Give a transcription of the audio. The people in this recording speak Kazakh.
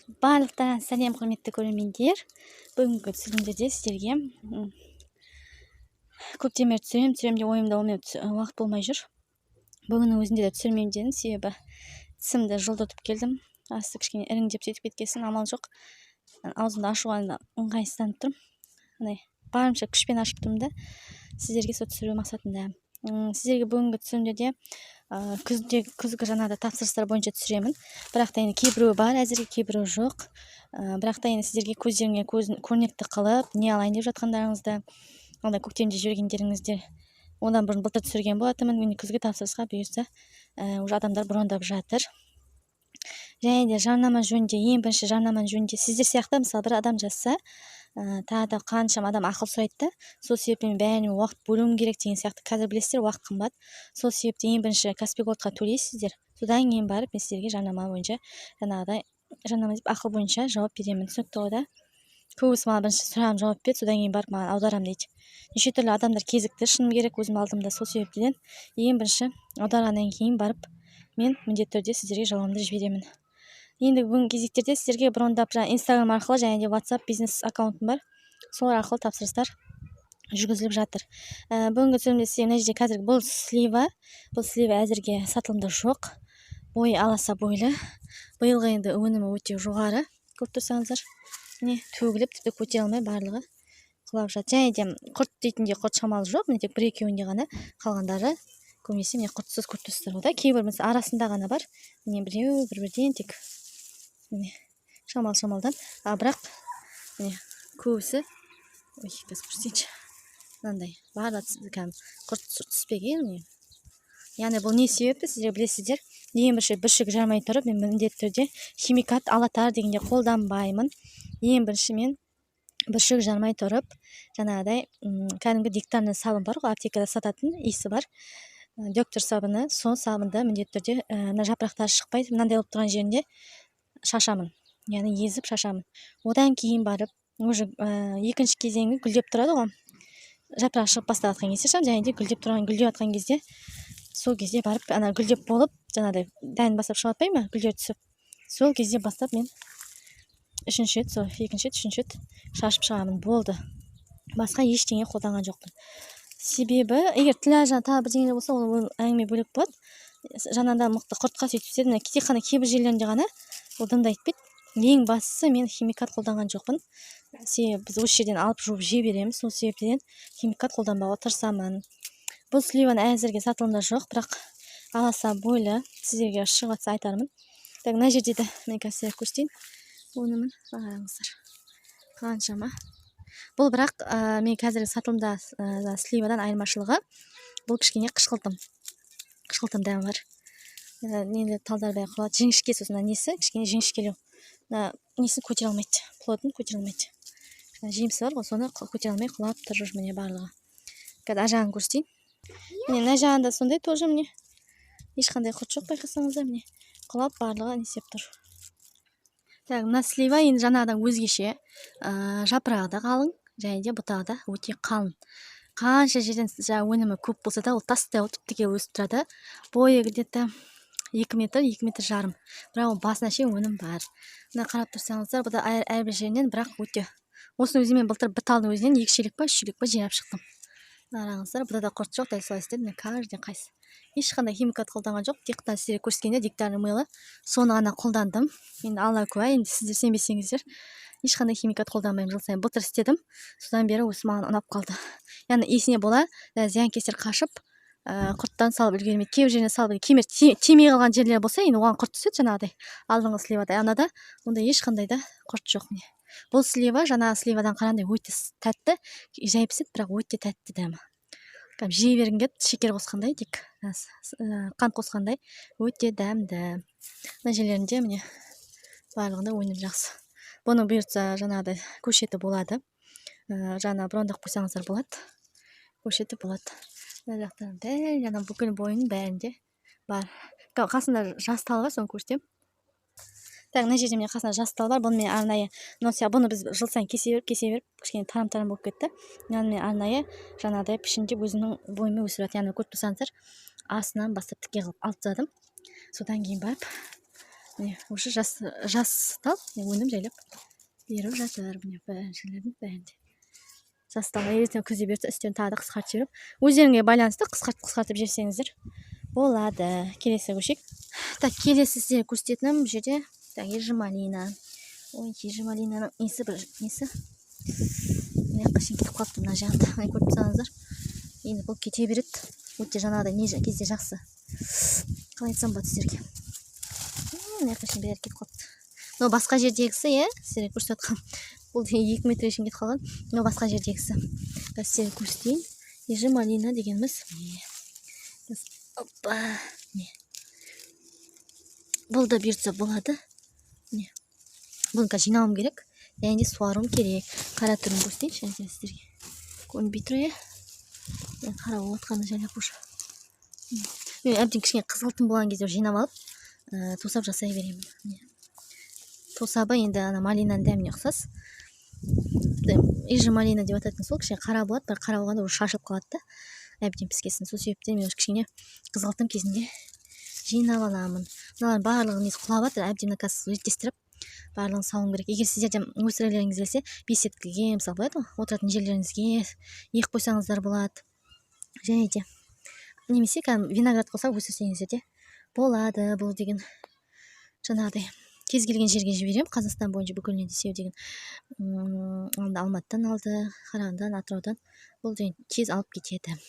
Барлықтарыңа сәлем, құрметті көрермендер. Бүгінгі түсірілімдерде сіздерге көктемер түсірем деп ойымда олмай уақыт болмай жүр. Бүгіннің өзінде де түсірмеймін дедім, себебі тісімді жылдыртып келдім. Асты кішкене іріңдеп сөйтіп кеткесін, амал жоқ. Аузымды ашуға ыңғайсызданып тұрмын. Барымша күшпен ашып тұрмын да сіздерге сол түсіру мақсатында. Сіздерге бүгінгі түсірімдерде күзгі жаңағыдай тапсырыстар бойынша түсіремін. Бірақ та енді кейбіреуі бар, әзірге кейбіреуі жоқ. Бірақ та енді сіздерге көздеріңе көрнекті қылып, не алайын деп жатқандарыңызды, онда көктемде жүргендеріңізде одан бұрын былтыр түсірген болатынмын. Міне күзгі тапсырысқа бұйырса уже адамдар брондап жатыр. Және де жарнама жөнінде, ең бірінші жарнама жөнінде сіздер сияқты мысалы бір адам жазса, тағы да қаншама адам ақыл сұрайды да, сол себептен бәріне уақыт бөлуім керек деген сияқты. Қазір білесіздер, уақыт қымбат. Сол себепті ең бірінші Каспий Голдқа төлейсіздер. Содан кейін барып мен сіздерге жарнама бойынша жаңағыдай жарнама деп ақыл бойынша жауап беремін. Түсінікті ғой да? Көбісі маған бірінші сұрағым жауап берді, содан кейін барып маған аударамын дейді. Неше түрлі адамдар кезікті, шыным керек, өзім алдымда. Сол себептен ең бірінші аударғаннан кейін барып мен міндетті түрде сіздерге жауабымды жіберемін. Енді бүгінгі кезектерде сіздерге брондап Instagram арқылы және де WhatsApp бизнес аккаунтым бар. Солар арқылы тапсырыстар жүргізіліп жатыр. Бүгінгі түсірілімде сізге мына жерде қазір бұл слива әзірге сатылымда жоқ. Бойы аласа бойлы. Биылғы енді өнімі өте жоғары. Көріп тұрсаңыздар, міне төгіліп тіпті көтере алмай барлығы құлап жатыр. Және де құрт дейтінде құрт шамалы жоқ. Міне тек бір-екеуінде ғана, қалғандары көбінесе міне құртсыз көріп тұрсыздар ғой да. Кейбір мысалы арасында ғана бар. Міне біреу бір-бірден тек міне шамалдан. Бірақ міне көбісі көрсетейінші. Мынандай барлығы құрт түспеген. Яғни бұл не себепті сіздер білесіздер. Ең бірінші бүршік жармай тұрып, мен міндетті түрде химикат алатар дегенде қолданбаймын. Ең бірінші мен бүршік жармай тұрып, жаңағыдай кәдімгі диктарный сабын бар ғой, аптекада сататын иісі бар. Доктор сабыны, сол сабынды міндетті түрде жапырақтары шықпайды, мынандай болып тұрған жерінде шашамын. Яғни езіп шашамын. Одан кейін барып, уже екінші кезеңі гүлдеп тұрады ғой. Жапырақ шығып баставатқан кезде және де гүлдеп жатқан кезде, сол кезде барып гүлдеп болып, жаңағыдай дән бастап шығатпай ма, гүлдер түсіп. Сол кезде бастап мен екінші рет шашып шығамын. Болды. Басқа ештеңе қолданған жоқпын. Себебі, егер тағы бірдеңелер болса, ол әңгіме бөлек болады. Жаңада мықты құртқа сөйтіп істедім. Тек қана кейбір жерлерінде ғана ол дымды айтпайды. Ең бастысы мен химикат қолданған жоқпын. Себебі біз осы жерден алып жуып жей береміз. Сол себептен химикат қолданбауға тырысамын. Бұл сливаны әзірге сатылымда жоқ, бірақ аласа бойлы, сіздерге шығып жатса айтармын. Мына жерде де мен қазір көрсетейін. Өнімін қараңыздар. Қаншама. Бұл бірақ мен қазіргі сатылымда сливадан айырмашылығы, бұл кішкене қышқылтым дәмі бар. Нелі талдар бәрі құлады. Жіңішке сосын несі, кішкене жіңішкелеу. Несін көтере алмайды, плодын көтере алмайды. Жемісі бар ғой, соны көтере алмай құлап тұр жүр міне барлығы. Қазір ажағын көрсетейін. Міне мына жағында сондай тоже міне. Ешқандай құрт жоқ, байқасаңыздар, міне құлап барлығы несеп тұр. Мына слива енді жаңадан өзгеше, жапырағы да қалың, және де бұтағы да өте қалың. Қанша жерден өнімі көп болса да, ол тастай отырып тіке өсіп тұрады. Бойы где-то 2 метр, 2 метр жарым. Бірақ ол басына шейін өнім бар. Мына қарап тұрсаңыздар, бұда әрбір жерінен, бірақ өте. Осының өзімен былтыр бір талдың өзінен 2 шелек па, 3 шелек па жинап шықтым. Қараңыздар, бұда да құрт жоқ, дәл солай істедім. Каждый қайсы. Ешқандай химикат қолданған жоқ. Тек қана сіздерге көрсеткенде диктарный мыйлы. Соны ғана қолдандым. Енді алла куә, енді сіздер сенбесеңіздер, ешқандай химикат қолданбаймын. Жыл сайын былтыр істедім. Содан бері осы маған ұнап қалды. Яғни есіне бола, зиянкестер қашып, құрттан салып үлгермейді. Кейбір жеріне салып, кемер тимей қалған жерлер болса, енді оған құрт түседі жаңағыдай. Алдыңғы сливада, анада онда ешқандай да құрт жоқ міне. Бұл слива жаңағы сливадан қарағанда өте тәтті, жай піседі, бірақ өте тәтті дәмі. Жей бергің келеді, шекер қосқандай, тек қант қосқандай, өте дәмді. Мына жерлерінде міне барлығында өнім жақсы. Бұны бұйыртса жаңағыдай көшеті болады. Жаңа брондақ қойсаңыздар болады. Көшеті болады. Мына жақтарында жаңа бүкіл бойының бәрінде бар. Қасында жас тал бар, соны көрсетем. Мына жерде міне қасында жас тал бар. Бұны мен арнайы, бұны біз жыл сайын кесе беріп, кішкене тарам-тарам болып кетті. Мен арнайы жаңағыдай пішіндеп өзімнің бойыма өсіріп, яғни көріп тұрсаңыздар, астынан бастап тіке қылып алып тастадым. Содан кейін барып міне уже жас тал өнім жайлап беріп жатыр. Міне бәріншілердің бәрінде жас тал. Ертең күзде берсе үстен тағы да қысқартып жіберіп, өздеріңе байланысты қысқартып жіберсеңіздер болады. Келесі көшейік. Так, келесі сіздерге көрсететінім бұл жерде ежемалина. Ой, ежемалинаның несі бір несі мына жаққа шейін кетіп қалыпты мына жағында. Көріп тұрсаңыздар, енді бұл кете береді. Өте жаңағыдай не кезде жақсы. Қалай айтсам болады сіздерге. Мына жаққа шейін бәрі кетіп қалыпты. Мынау басқа жердегісі, иә, сіздерге көрсетіп жатқан. Бұл 2 метрге шейін кетіп қалған. Мынау басқа жердегісі. Сіздерге көрсетейін. Ежемалина дегеніміз. Опа. Бұл да бұйыртса болады. Бұны жинауым керек. Және де суаруым керек. Қара түрін көрсетейінші сіздерге. Көрінбей тұр, иә. Қарап отқаны жайлап уже. Мен әбден кішкене қызғылтым болған кезде жинап алып, тосап жасай беремін. Тосабы енді ана малинаның дәміне ұқсас. Ежемалина деп ататын сол, кішкене қара болады, бірақ қара болғанда уже шашылып қалады да. Әбден піскесін. Сол себептен мен кішкене қызғылтым кезінде жинап аламын. Мыналардың барлығын несі құлап жатыр, әбден реттестіріп барлығын салуым керек. Егер сіздерде өсіргілеріңіз келсе, бесеттілге, мысалы болады ғой, отыратын жерлеріңізге ек қойсаңыздар болады. Және де немесе виноград қылса өсірсеңіздер де болады. Бұл деген жаңағыдай кез келген жерге жіберем. Қазақстан бойынша бүкіліне десеу деген. Алматыдан алды, Қарағандыдан, Атыраудан. Бұл деген тез алып кетеді.